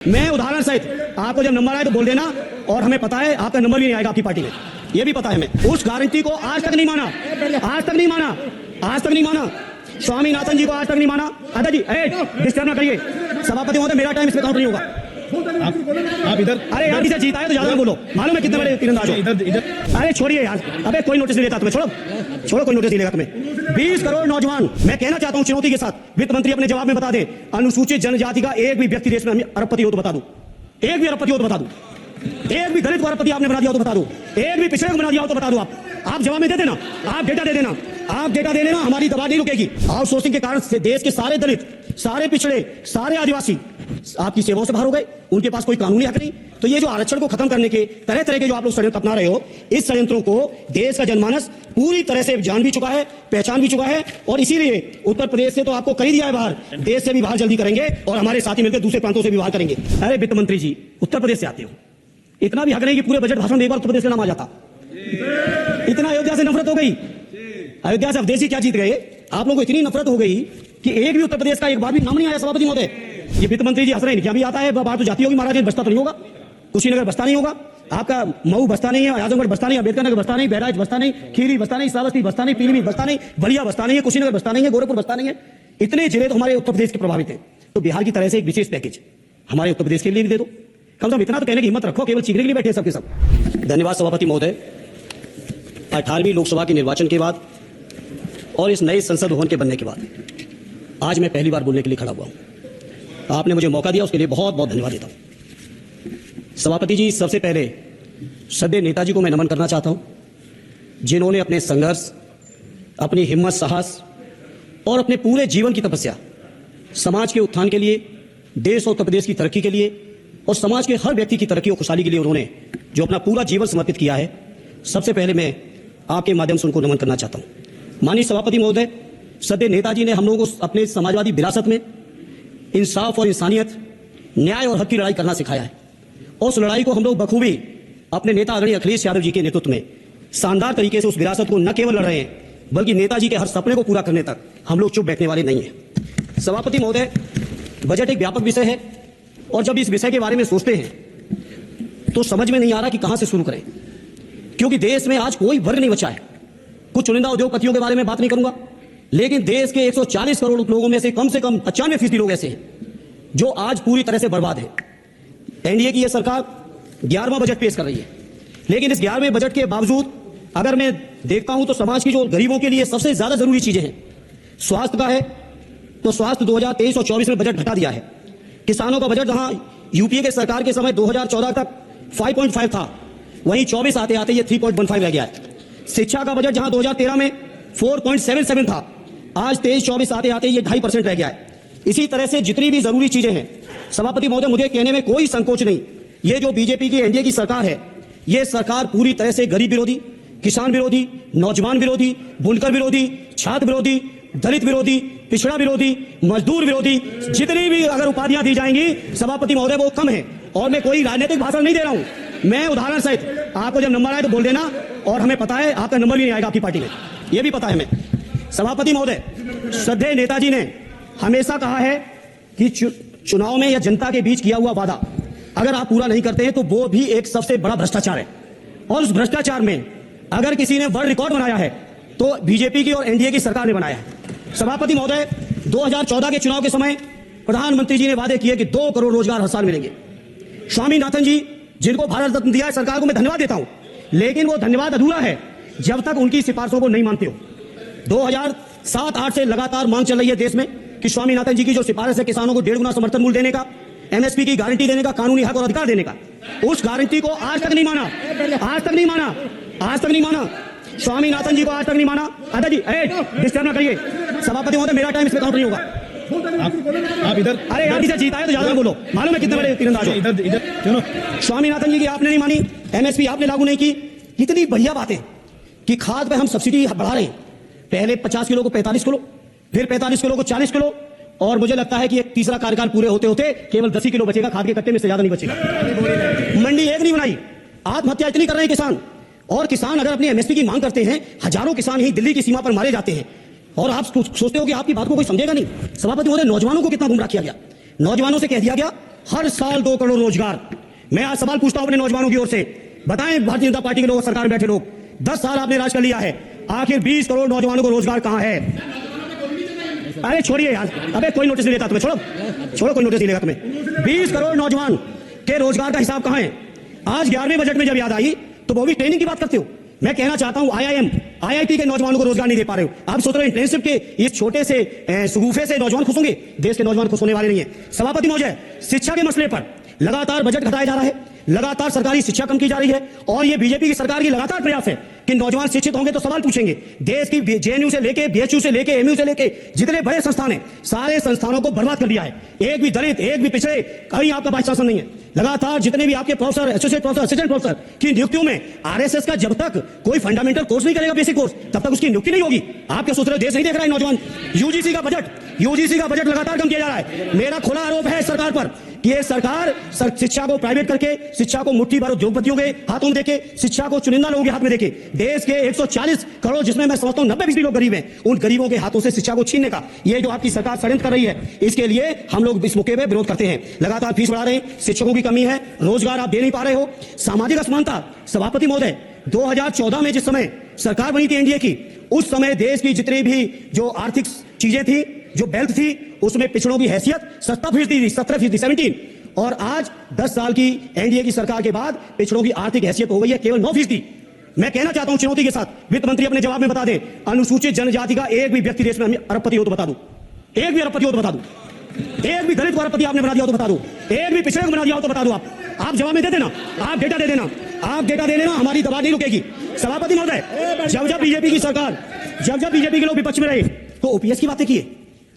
मैं उदाहरण सहित आपको जब नंबर आए तो बोल देना, और हमें पता है आपका नंबर भी नहीं आएगा आपकी पार्टी में, ये भी पता है हमें। उस गारंटी को आज तक नहीं माना, आज तक नहीं माना, आज तक नहीं माना। स्वामीनाथन जी को आज तक नहीं माना। अदा जी डिस्टर्ब ना करिए, सभापति महोदय मेरा टाइम इसमें काउंट नहीं होगा। आप इधर, अरे यार इसे जीता है तो ज्यादा बोलो, मालूम है कितने बड़े तीरंदाज हो। इधर अरे छोड़िए यार, अबे कोई नोटिस नहीं लेता तुम्हें, छोड़ो छोड़ो, कोई नोटिस नहीं लेगा तुम्हें। 20 करोड़ नौजवान, मैं कहना चाहता हूं चुनौती के साथ, वित्त मंत्री अपने जवाब में बता दे, अनुसूचित जनजाति का एक भी व्यक्ति देश में अरबपति हो तो बता दूं, एक भी अरबपति हो तो बता दूं, एक भी दलित को अरबपति आपने बना दिया हो तो बता दूं, एक भी पिछड़े को बना दिया हो तो बता दूं। आप जवाब में दे देना, आप डेटा दे देना, आप डेटा दे देना, हमारी दवा नहीं रुकेगी। आउटसोर्सिंग के कारण से देश के सारे दलित, सारे पिछड़े, सारे आदिवासी आपकी सेवाओं से बाहर हो गए, उनके पास कोई कानूनी हक नहीं। तो ये जो आरक्षण को खत्म करने के तरह तरह के जो आप लोग षड्यंत्र अपना रहे हो, इस षड्यंत्रों को देश का जनमानस पूरी तरह से जान भी चुका है, पहचान भी चुका है, और इसीलिए उत्तर प्रदेश से तो आपको कर ही दिया है बाहर, देश से भी बाहर जल्दी करेंगे, और हमारे साथी मिलकर दूसरे प्रांतों से भी बाहर करेंगे। अरे वित्त मंत्री जी उत्तर प्रदेश से आते हो, इतना भी हक नहीं कि पूरे बजट भाषण में एक बार उत्तर प्रदेश का नाम आ जाता। इतना अयोध्या से नफरत हो गई, अयोध्या से अवधेशी क्या जीत गए, आप लोगों को इतनी नफरत हो गई कि एक भी उत्तर प्रदेश का एक बार भी नाम नहीं आया। सभापति महोदय, ये वित्त मंत्री जी हंस रहे हैं, क्या भी आता है बाहर तो जाती होगी, महाराज बसता तो नहीं होगा, कुशीनगर बसता नहीं होगा, आपका मऊ बसता नहीं है, आजमगढ़ बसता नहीं, अम्बेडकर नगर बसता नहीं, बहराइच बसता नहीं, खीरी बसता नहीं, श्रावस्ती बसता नहीं, पीलीभीत बसता नहीं, बलिया बसता नहीं है, कुशीनगर बसता नहीं है, गोरखपुर बसता नहीं है। इतने जिले तो हमारे उत्तर प्रदेश के प्रभावित हैं, तो बिहार की तरह से एक विशेष पैकेज हमारे उत्तर प्रदेश के लिए भी दे दो, कम से कम इतना तो कहने की हिम्मत रखो, केवल चीखने के लिए बैठे सबके सब। धन्यवाद सभापति महोदय। 18वीं लोकसभा के निर्वाचन के बाद और इस नए संसद भवन के बनने के बाद आज मैं पहली बार बोलने के लिए खड़ा हुआ हूं। आपने मुझे मौका दिया, उसके लिए बहुत बहुत धन्यवाद देता हूं। सभापति जी, सबसे पहले श्रद्धेय नेताजी को मैं नमन करना चाहता हूं, जिन्होंने अपने संघर्ष, अपनी हिम्मत, साहस और अपने पूरे जीवन की तपस्या समाज के उत्थान के लिए, देश और उत्तर प्रदेश की तरक्की के लिए और समाज के हर व्यक्ति की तरक्की और खुशहाली के लिए उन्होंने जो अपना पूरा जीवन समर्पित किया है, सबसे पहले मैं आपके माध्यम से उनको नमन करना चाहता हूं। माननीय सभापति महोदय, श्रद्धेय नेताजी ने हम लोगों को अपने समाजवादी विरासत में इंसाफ और इंसानियत, न्याय और हक की लड़ाई करना सिखाया है, और उस लड़ाई को हम लोग बखूबी अपने नेता आदरणीय अखिलेश यादव जी के नेतृत्व में शानदार तरीके से उस विरासत को न केवल लड़ रहे हैं, बल्कि नेताजी के हर सपने को पूरा करने तक हम लोग चुप बैठने वाले नहीं हैं। सभापति महोदय, बजट एक व्यापक विषय है, और जब इस विषय के बारे में सोचते हैं तो समझ में नहीं आ रहा कि कहां से शुरू करें, क्योंकि देश में आज कोई वर्ग नहीं बचा है। कुछ चुनिंदा उद्योगपतियों के बारे में बात नहीं करूंगा, लेकिन देश के 140 करोड़ लोगों में से कम 95% लोग ऐसे हैं जो आज पूरी तरह से बर्बाद है। एनडीए की यह सरकार 11वां बजट पेश कर रही है, लेकिन इस 11वें बजट के बावजूद अगर मैं देखता हूं तो समाज की जो गरीबों के लिए सबसे ज्यादा जरूरी चीजें हैं, स्वास्थ्य का है तो स्वास्थ्य 2023 और 24 में बजट घटा दिया है। किसानों का बजट जहां यूपीए के सरकार के समय 2014 तक 5.5 था, वहीं 24 आते आते ये 3.15 रह गया है। शिक्षा का बजट जहां 2013 में 4.77 था, आज 23-24 आते आते ये 2.5% रह गया है। इसी तरह से जितनी भी जरूरी चीजें हैं, सभापति महोदय, मुझे कहने में कोई संकोच नहीं, ये जो बीजेपी की एनडीए की सरकार है, ये सरकार पूरी तरह से गरीब विरोधी, किसान विरोधी, नौजवान विरोधी, बुनकर विरोधी, छात्र विरोधी, दलित विरोधी, पिछड़ा विरोधी, मजदूर विरोधी, जितनी भी अगर उपाधियां दी जाएंगी सभापति महोदय वो कम है। और मैं कोई राजनीतिक भाषण नहीं दे रहा हूं, मैं उदाहरण सहित आपको जब नंबर आए तो बोल देना, और हमें पता है आपका नंबर भी नहीं आएगा आपकी पार्टी में, ये भी पता है हमें। सभापति महोदय, श्रद्धेय नेताजी ने हमेशा कहा है कि चुनाव में या जनता के बीच किया हुआ वादा अगर आप पूरा नहीं करते हैं तो वो भी एक सबसे बड़ा भ्रष्टाचार है, और उस भ्रष्टाचार में अगर किसी ने वर्ल्ड रिकॉर्ड बनाया है तो बीजेपी की और एनडीए की सरकार ने बनाया है। सभापति महोदय, 2014 के चुनाव के समय प्रधानमंत्री जी ने वादे किए कि 2 करोड़ रोजगार हर साल मिलेंगे। स्वामीनाथन जी, जिनको भारत रत्न दिया है, सरकार को मैं धन्यवाद देता हूं, लेकिन वो धन्यवाद अधूरा है जब तक उनकी सिफारिशों को नहीं मानते हो। 2007-8 से लगातार मांग चल रही है देश में कि स्वामीनाथन जी की जो सिफारिश है किसानों को 1.5 गुना समर्थन मूल्य देने का, एमएसपी की गारंटी देने का, कानूनी हक और अधिकार देने का, उस गारंटी को आज तक नहीं माना, आज तक नहीं माना, आज तक नहीं माना। स्वामीनाथन जी को आज तक नहीं माना। अदा जी डिस्टर्ब ना करिए, सभापति महोदय मेरा टाइम इसमें काउंट नहीं होगा। आप इधर, अरे यार इसे जीता है तो ज्यादा बोलो, मालूम है कितने बड़े तीरंदाज हो। इधर चलो। स्वामीनाथन जी की आपने नहीं मानी, एमएसपी आपने लागू नहीं की। कितनी बढ़िया बात है कि खाद पे हम सब्सिडी बढ़ा रहे हैं, पहले 50 किलो को 45 किलो, फिर 45 किलो को 40 किलो, और मुझे लगता है कि एक तीसरा कार्यकाल पूरे होते होते केवल 10 किलो बचेगा खाद के कट्टे में, से ज्यादा नहीं बचेगा। मंडी एक नहीं बनाई, आत्महत्या इतनी कर रहे हैं किसान, और किसान अगर अपनी एमएसपी की मांग करते हैं, हजारों किसान ही दिल्ली की सीमा पर मारे जाते हैं, और आप सोचते हो कि आपकी बात को कोई समझेगा नहीं। सभापति महोदय, नौजवानों को कितना गुमराह किया गया, नौजवानों से कह दिया गया हर साल 2 करोड़ रोजगार। मैं आज सवाल पूछता हूं अपने नौजवानों की ओर से, बताएं भारतीय जनता पार्टी के लोग, सरकार में बैठे लोग, 10 साल आपने राज कर लिया है, आखिर 20 करोड़ नौजवानों को रोजगार कहां है? अरे छोड़िए यार, अबे कोई नोटिस नहीं लेता तुम्हें, छोड़ो कोई नोटिस नहीं लेगा तुम्हें। 20 करोड़ नौजवान के रोजगार का हिसाब कहां है? आज 11वें बजट में जब याद आई तो वो भी ट्रेनिंग की बात करते हो। मैं कहना चाहता हूं IIT के नौजवानों को रोजगार नहीं दे पा रहे हो। आप सोच रहे हो इंटर्नशिप के इस छोटे से शगुफे से नौजवान खुश होंगे? देश के नौजवान खुश होने वाले नहीं है। सभापति महोदय, शिक्षा के मसले पर लगातार बजट घटाया जा रहा है, लगातार सरकारी शिक्षा कम की जा रही है, और ये बीजेपी की सरकार की लगातार प्रयास है कि नौजवान शिक्षित होंगे तो सवाल पूछेंगे। देश की JNU से लेके BHU से लेके MU से लेके जितने बड़े संस्थान हैं, सारे संस्थानों को बर्बाद कर दिया है। एक भी दलित, एक भी पिछड़े, कहीं आपका वाइस चांसलर नहीं है। लगातार जितने भी आपके professor, associate professor, assistant professor की नियुक्तियों में RSS का जब तक कोई फंडामेंटल कोर्स नहीं करेगा, बेसिक कोर्स, तब तक उसकी नियुक्ति नहीं होगी। आप क्या सोच रहे हो देश नहीं देख रहा है नौजवान? UGC का बजट लगातार कम किया जा रहा है। मेरा खुला आरोप है सरकार पर कि ये सरकार शिक्षा को प्राइवेट करके, शिक्षा को मुट्ठी भर उद्योगपतियों के हाथों में देके, शिक्षा को चुनिंदा लोगों के हाथ में देके, देश के 140 करोड़, जिसमें मैं समझता हूं 90% लोग गरीब हैं, उन गरीबों के हाथों से शिक्षा को छीनने का ये जो आपकी सरकार षड्यंत्र कर रही है, इसके लिए हम लोग इस मौके पर विरोध करते हैं। लगातार फीस बढ़ा रहे हैं, शिक्षकों की कमी है, रोजगार आप दे नहीं पा रहे हो, सामाजिक असमानता। सभापति महोदय, 2014 में जिस समय सरकार बनी थी एनडीए की, उस समय देश की जितनी भी जो आर्थिक चीजें थी, जो वेल्थ थी, उसमें पिछड़ों की हैसियत 17% थी, 17%, और आज 10 साल की एनडीए की सरकार के बाद पिछड़ों की आर्थिक हैसियत हो गई है केवल 9%। मैं कहना चाहता हूं चुनौती के साथ, वित्त मंत्री अपने जवाब में बता दे, अनुसूचित जनजाति का एक भी व्यक्ति देश में अरबपति हो तो बता दूं, एक भी अरबपति हो तो बता दूं, एक भी दलित को अरबपति आपने बना दिया हो तो बता दूं, एक भी पिछड़े को बना दिया हो तो बता दूं। आप जवाब में दे देना, आप डेटा दे देना, आप डेटा दे देना, हमारी दबा नहीं रुकेगी। सभापति महोदय, जब बीजेपी की सरकार, जब बीजेपी के लोग विपक्ष में रहे तो ओपीएस की बातें की है।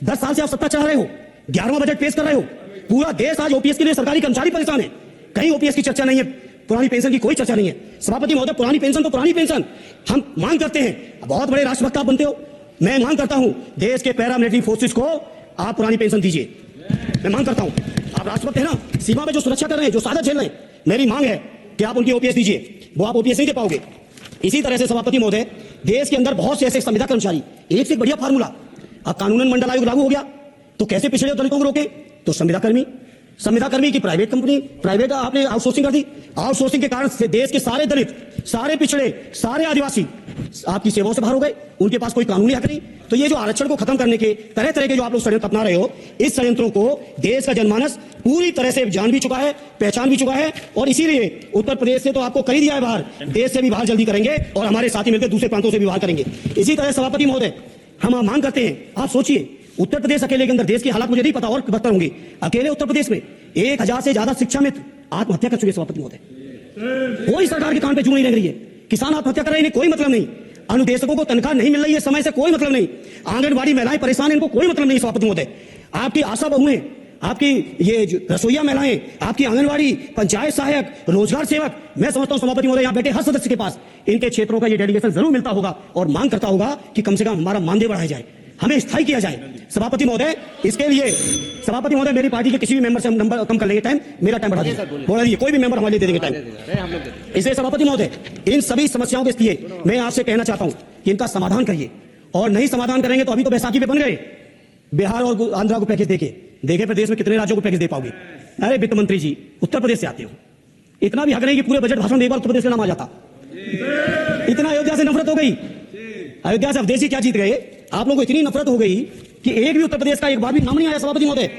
10 साल से आप सत्ता चला रहे हो, 11वां बजट पेश कर रहे हो, पूरा देश आज ओपीएस के लिए, सरकारी कर्मचारी परेशान है, कहीं ओपीएस की चर्चा नहीं है, पुरानी पेंशन की कोई चर्चा नहीं है। सभापति महोदय, पुरानी पेंशन तो पुरानी पेंशन, हम मांग करते हैं, बहुत बड़े राष्ट्रभक्त आप बनते हो, मैं मांग करता हूं देश के पैरामिलिट्री फोर्सेस को आप पुरानी पेंशन दीजिए। मैं मांग करता हूं, आप राष्ट्रभक्त है ना, सीमा में जो सुरक्षा कर रहे हैं, जो साधा झेल रहे हैं, मेरी मांग है कि आप उनकी ओपीएस दीजिए, वो आप ओपीएस नहीं दे पाओगे। इसी तरह से सभापति महोदय, देश के अंदर बहुत से ऐसे संविदा कर्मचारी, एक से एक बढ़िया फार्मूला, अब कानूनन मंडल आयोग लागू हो गया तो कैसे पिछड़े और दलितों को रोके? तो संविदा कर्मी की प्राइवेट कंपनी, प्राइवेट आपने आउटसोर्सिंग कर दी। आउटसोर्सिंग के कारण से देश के सारे दलित, सारे पिछड़े, सारे आदिवासी आपकी सेवाओं से बाहर हो गए, उनके पास कोई कानूनी हक नहीं। तो ये जो आरक्षण को खत्म करने के तरह तरह के जो आप लोग षड्यंत्र अपना रहे हो, इस षड्यंत्रों को देश का जनमानस पूरी तरह से जान भी चुका है, पहचान भी चुका है, और इसीलिए उत्तर प्रदेश से तो आपको कर ही दिया है बाहर, देश से भी बाहर जल्दी करेंगे, और हमारे साथी मिलकर दूसरे प्रांतों से भी बाहर करेंगे। इसी तरह सभापति महोदय, हम मांग करते हैं, आप सोचिए, उत्तर प्रदेश अकेले के अंदर, देश के हालात मुझे नहीं पता और बदतर होंगे, अकेले उत्तर प्रदेश में 1000 से ज्यादा शिक्षा मित्र आत्महत्या कर चुके। सभापति महोदय, कोई सरकार के कान पे जू नहीं लग रही है, किसान आत्महत्या कर रहे हैं, कोई मतलब नहीं, अनुदेशकों को तनख्वाह नहीं मिल रही है समय से, कोई मतलब नहीं, आंगनबाड़ी महिलाएं परेशान है, इनको कोई मतलब नहीं। सभापति महोदय, आपकी आशा बहुएं, आपकी ये रसोईया महिलाएं, आपकी आंगनबाड़ी, पंचायत सहायक, रोजगार सेवक, मैं समझता हूं सभापति महोदय, यहां बैठे हर सदस्य के पास इनके क्षेत्रों का ये डेलीगेशन जरूर मिलता होगा, और मांग करता होगा कि कम से कम हमारा मानदेय बढ़ाया जाए, हमें स्थायी किया जाए। सभापति महोदय, इसके लिए सभापति महोदय, मेरी पार्टी के किसी भी मेंबर से हम नंबर कम कर लेंगे, टाइम, मेरा टाइम बढ़ा दीजिए, बोला दीजिए, कोई भी मेंबर हमारे लिए दे देंगे टाइम। इसलिए सभापति महोदय, इन सभी समस्याओं के लिए मैं आपसे कहना चाहता हूं कि इनका समाधान करिए, और नहीं समाधान करेंगे तो अभी तो बैसाखी पे बन गए, बिहार और आंध्रा को पैकेज देखे प्रदेश में कितने राज्यों को पैकेज दे पाओगे? अरे वित्त मंत्री जी, उत्तर प्रदेश से आते हो, इतना भी हक नहीं कि पूरे बजट भाषण में एक बार उत्तर प्रदेश का नाम आ जाता। इतना अयोध्या से नफरत हो गई, अयोध्या से अवधेश जी क्या जीत गए, आप लोगों को इतनी नफरत हो गई कि एक भी उत्तर प्रदेश का एक बार भी नाम नहीं आया। सभापति महोदय,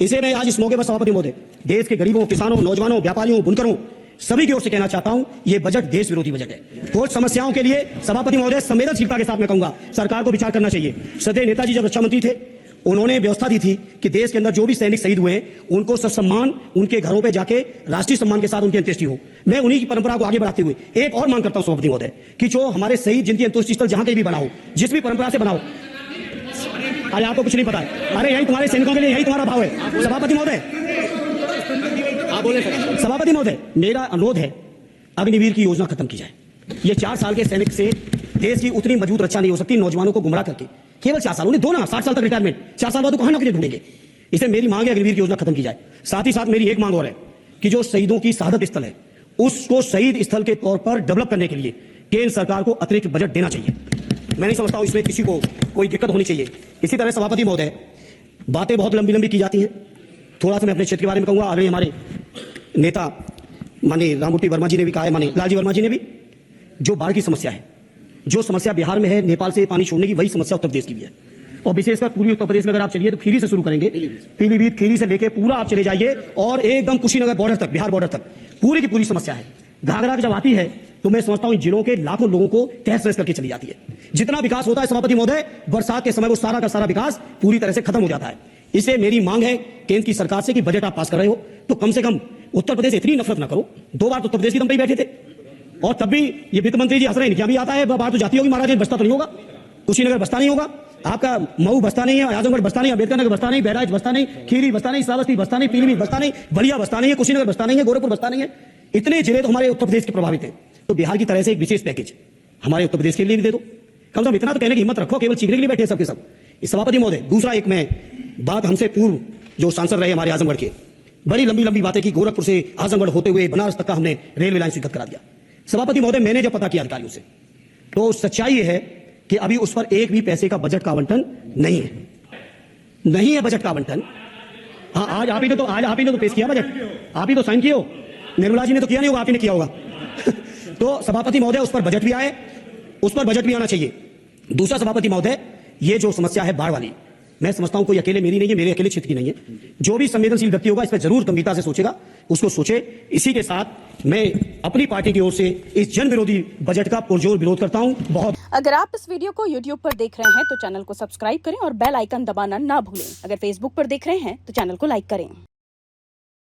इसे मैं आज इस मौके पर सभापति महोदय, देश के गरीबों, किसानों, नौजवानों, व्यापारियों, बुनकरों, सभी की ओर से कहना चाहता हूं, यह बजट देश विरोधी बजट है। कुछ समस्याओं के लिए सभापति महोदय, संवेदनशीलता के साथ मैं कहूंगा सरकार को विचार करना चाहिए। सदैव नेताजी जब रक्षा मंत्री थे, उन्होंने व्यवस्था दी थी कि देश के अंदर जो भी सैनिक शहीद हुए उनको ससम्मान उनके घरों पे जाके राष्ट्रीय सम्मान के साथ उनकी अंत्येष्टि हो। मैं उन्हीं की परंपरा को आगे बढ़ाते हुए एक और मांग करता हूं सभापति महोदय, कि जो हमारे शहीद जिनकी अंत्येष्टि स्थल जहां कहीं भी बनाओ, जिस भी परंपरा से बनाओ, अरे आपको कुछ नहीं पता है, अरे यही तुम्हारे सैनिकों के लिए, यही तुम्हारा भाव है। सभापति महोदय, सभापति महोदय, मेरा अनुरोध है, अग्निवीर की योजना खत्म की जाए। ये 4 साल के सैनिक से देश की उतनी मजबूत रक्षा नहीं हो सकती, नौजवानों को गुमराह करके केवल 4 साल, उन्हें दो ना, 60 साल तक रिटायरमेंट, 4 साल बाद कहां नौकरी ढूंढेंगे। इसे मेरी मांग है, अग्निवीर की योजना खत्म की जाए। साथ ही साथ मेरी एक मांग और है कि जो शहीदों की शहादत स्थल है, उसको शहीद स्थल के तौर पर डेवलप करने के लिए केंद्र सरकार को अतिरिक्त बजट देना चाहिए। मैं नहीं समझता हूं इसमें किसी को कोई दिक्कत होनी चाहिए। इसी तरह सभापति महोदय, बातें बहुत लंबी लंबी की जाती हैं, थोड़ा सा मैं अपने क्षेत्र के बारे में कहूंगा। आगे हमारे नेता माननीय राममूर्ति वर्मा जी ने भी कहा है, माननीय लालजी वर्मा जी ने भी, जो बाढ़ की समस्या है, जो समस्या बिहार में है, नेपाल से पानी छोड़ने की, वही समस्या उत्तर प्रदेश की भी है। और विशेषकर पूर्वी उत्तर प्रदेश में अगर आप चलिए तो खीरी से शुरू करेंगे, पीलीभीत, खीरी से लेके पूरा आप चले जाइए और एकदम कुशीनगर बॉर्डर तक, बिहार बॉर्डर तक पूरी की पूरी समस्या है। घाघरा जब आती है तो मैं समझता हूं इन जिलों के लाखों लोगों को तहस नहस करके चली जाती है। जितना विकास होता है सभापति महोदय, बरसात के समय वो सारा का सारा विकास पूरी तरह से खत्म हो जाता है। इससे मेरी मांग है केंद्र की सरकार से कि बजट आप पास कर रहे हो तो कम से कम उत्तर प्रदेश इतनी नफरत ना करो। 2 बार तो उत्तर प्रदेश की दम पे ही बैठे थे और तब भी ये वित्त मंत्री जी हंस रहे हैं, क्या भी आता है, बाहर तो जाती होगी महाराज, बसता तो नहीं होगा, कुशीनगर बसता नहीं होगा, आपका मऊ बसता नहीं है, आजमगढ़ बसता नहीं, अम्बेडकर नगर बसता नहीं, बहराइच बसता नहीं, खीरी बसता नहीं, श्रावस्ती बसता नहीं, पीलीभीत बसता नहीं, बलिया बसता नहीं है, कुशीनगर बसता नहीं है, गोरखपुर बसता नहीं है। इतने जिले तो हमारे उत्तर प्रदेश के प्रभावित हैं। तो बिहार की तरह से एक विशेष पैकेज हमारे उत्तर प्रदेश के लिए भी दे दो। कम से कम इतना तो कहने की हिम्मत रखो, केवल चीखने के लिए बैठे सबके सब। इस सभापति महोदय, दूसरा एक मैं बात, हमसे पूर्व जो सांसद रहे हमारे आजमगढ़ के, बड़ी लंबी लंबी बातें की, गोरखपुर से आजमगढ़ होते हुए बनारस तक का हमने रेलवे लाइन स्वीकृत करा दिया। सभापति महोदय, मैंने जब पता किया अधिकारियों से तो सच्चाई ये है कि अभी उस पर एक भी पैसे का बजट का आवंटन नहीं है, नहीं है बजट का आवंटन। हाँ, आज आप ही ने तो पेश किया बजट, आप ही तो साइन किए हो, निर्मला जी ने तो किया नहीं होगा, आप ही ने किया होगा। तो सभापति महोदय, उस पर बजट भी आए, उस पर बजट भी आना चाहिए। दूसरा सभापति महोदय, ये जो समस्या है बाढ़ वाली, मैं समझता हूं कोई अकेले मेरी नहीं है, मेरे अकेले क्षेत्र की नहीं है। जो भी संवेदनशील व्यक्ति होगा इस पर जरूर गंभीरता से सोचेगा, उसको सोचे। इसी के साथ मैं अपनी पार्टी की ओर से इस जन विरोधी बजट का पुरजोर विरोध करता हूं। बहुत अगर आप इस वीडियो को YouTube पर देख रहे हैं तो चैनल को सब्सक्राइब करें और बेल आइकन दबाना ना भूलें। अगर Facebook पर देख रहे हैं तो चैनल को लाइक करें।